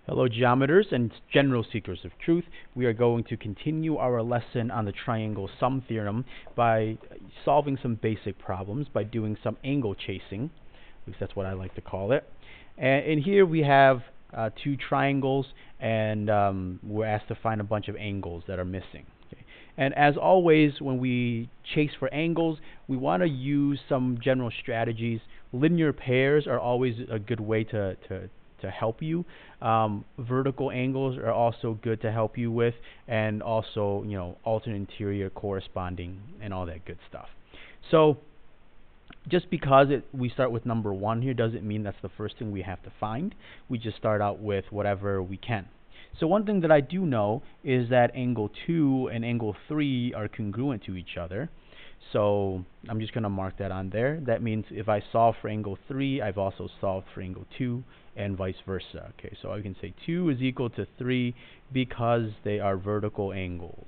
Hello, geometers and general seekers of truth. We are going to continue our lesson on the triangle sum theorem by solving some basic problems, by doing some angle chasing. At least that's what I like to call it. And here we have two triangles, and we're asked to find a bunch of angles that are missing. Okay. And as always, when we chase for angles, we want to use some general strategies. Linear pairs are always a good way to help you. Vertical angles are also good to help you with, and also, alternate interior corresponding and all that good stuff. So just because we start with number 1 here doesn't mean that's the first thing we have to find. We just start out with whatever we can. So one thing that I do know is that angle 2 and angle 3 are congruent to each other. So I'm just going to mark that on there. That means if I solve for angle 3, I've also solved for angle 2, and vice versa. Okay, so I can say 2 is equal to 3 because they are vertical angles.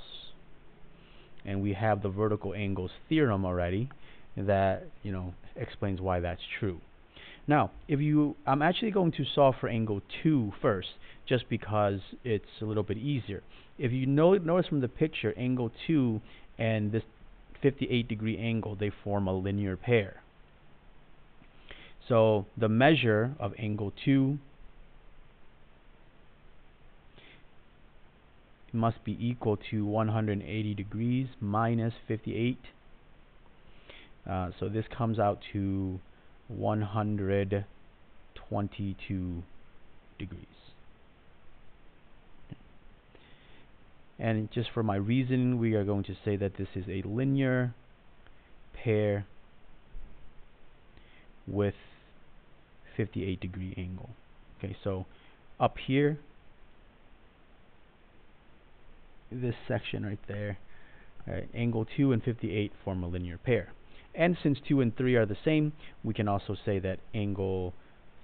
And we have the vertical angles theorem already that, explains why that's true. Now, I'm actually going to solve for angle 2 first, just because it's a little bit easier. If you notice from the picture, angle 2 and this 58-degree angle, they form a linear pair. So the measure of angle 2 must be equal to 180 degrees minus 58. So this comes out to 122 degrees. And just for my reasoning, we are going to say that this is a linear pair with 58-degree angle. Okay, so up here, this section right there, angle 2 and 58 form a linear pair. And since 2 and 3 are the same, we can also say that angle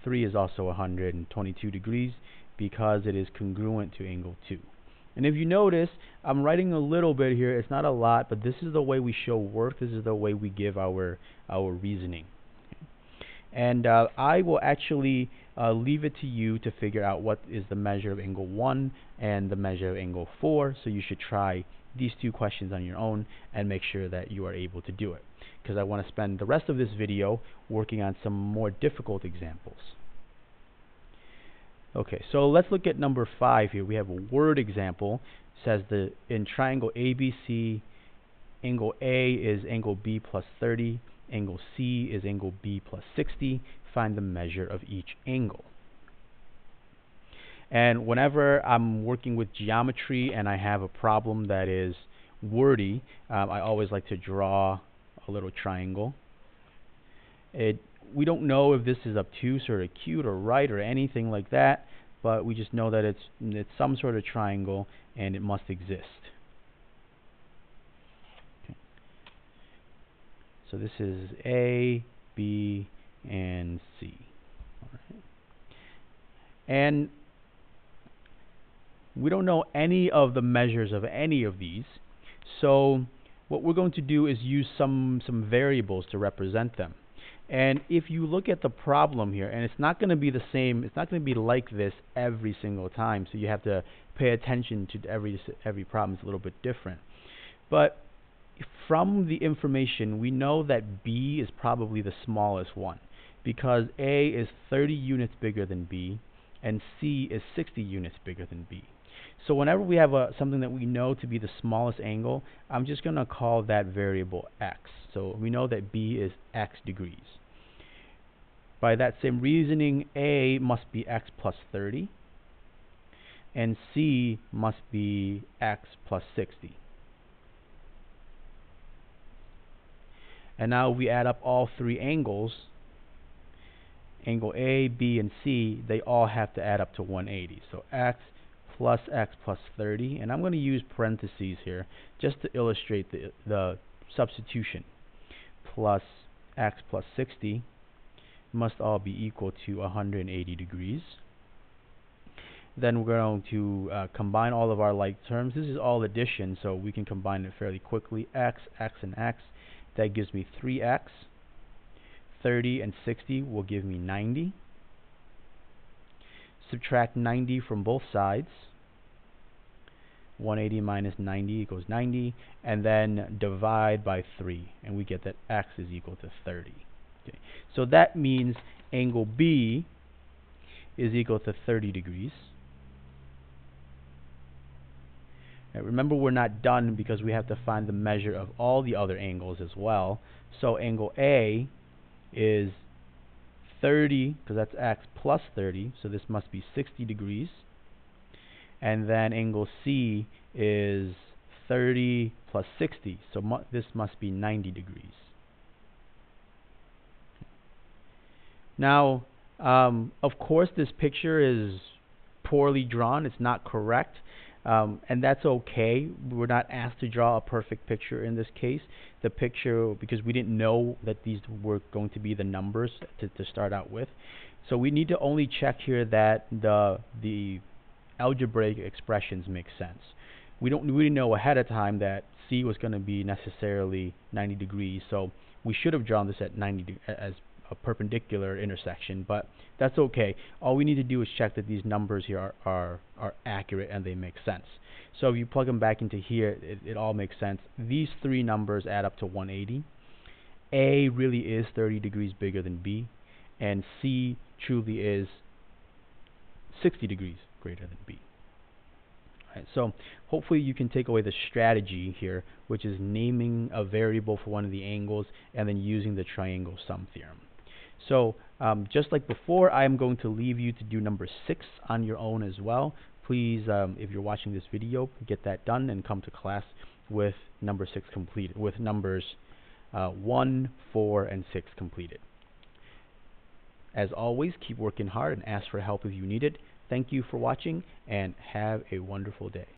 3 is also 122 degrees because it is congruent to angle 2. And if you notice, I'm writing a little bit here. It's not a lot, but this is the way we show work. This is the way we give our reasoning. And I will actually leave it to you to figure out what is the measure of angle 1 and the measure of angle 4. So you should try these two questions on your own and make sure that you are able to do it, because I want to spend the rest of this video working on some more difficult examples. Okay, so let's look at number 5 here. We have a word example. It says that in triangle ABC, angle A is angle B plus 30, angle C is angle B plus 60. Find the measure of each angle. And whenever I'm working with geometry and I have a problem that is wordy, I always like to draw a little triangle. We don't know if this is obtuse or acute or right or anything like that, but we just know that it's some sort of triangle and it must exist. Okay. So this is A, B, and C. All right. And we don't know any of the measures of any of these, so what we're going to do is use some variables to represent them. And if you look at the problem here, and it's not going to be the same, it's not going to be like this every single time, so you have to pay attention to every problem. It's a little bit different. But from the information, we know that B is probably the smallest one, because A is 30 units bigger than B, and C is 60 units bigger than B. So whenever we have something that we know to be the smallest angle, I'm just going to call that variable x. So we know that B is x degrees. By that same reasoning, A must be x plus 30, and C must be x plus 60. And now if we add up all three angles, angle A, B, and C, they all have to add up to 180. So x plus 30, and I'm going to use parentheses here just to illustrate the substitution, plus x plus 60 must all be equal to 180 degrees. Then we're going to combine all of our like terms. This is all addition, so we can combine it fairly quickly. X, and x, that gives me 3x. 30 and 60 will give me 90. subtract 90 from both sides. 180 minus 90 equals 90, and then divide by 3, and we get that x is equal to 30. Okay. So that means angle B is equal to 30 degrees. Now remember, we're not done because we have to find the measure of all the other angles as well. So angle A is 30, because that's x plus 30, so this must be 60 degrees. And then angle C is 30 plus 60, so this must be 90 degrees. Now, of course, this picture is poorly drawn. It's not correct, and that's okay. We're not asked to draw a perfect picture in this case. The picture, because we didn't know that these were going to be the numbers to start out with. So we need to only check here that the algebraic expressions make sense. We didn't know ahead of time that C was going to be necessarily 90 degrees, so we should have drawn this at 90 as a perpendicular intersection, but that's okay. All we need to do is check that these numbers here are accurate and they make sense. So if you plug them back into here, it all makes sense. These three numbers add up to 180. A really is 30 degrees bigger than B, and C truly is 60 degrees greater than B. Right, so hopefully you can take away the strategy here, which is naming a variable for one of the angles and then using the triangle sum theorem. So just like before, I am going to leave you to do number 6 on your own as well. Please, if you're watching this video, get that done and come to class with number 6 completed, with numbers 1, 4, and 6 completed. As always, keep working hard and ask for help if you need it. Thank you for watching, and have a wonderful day.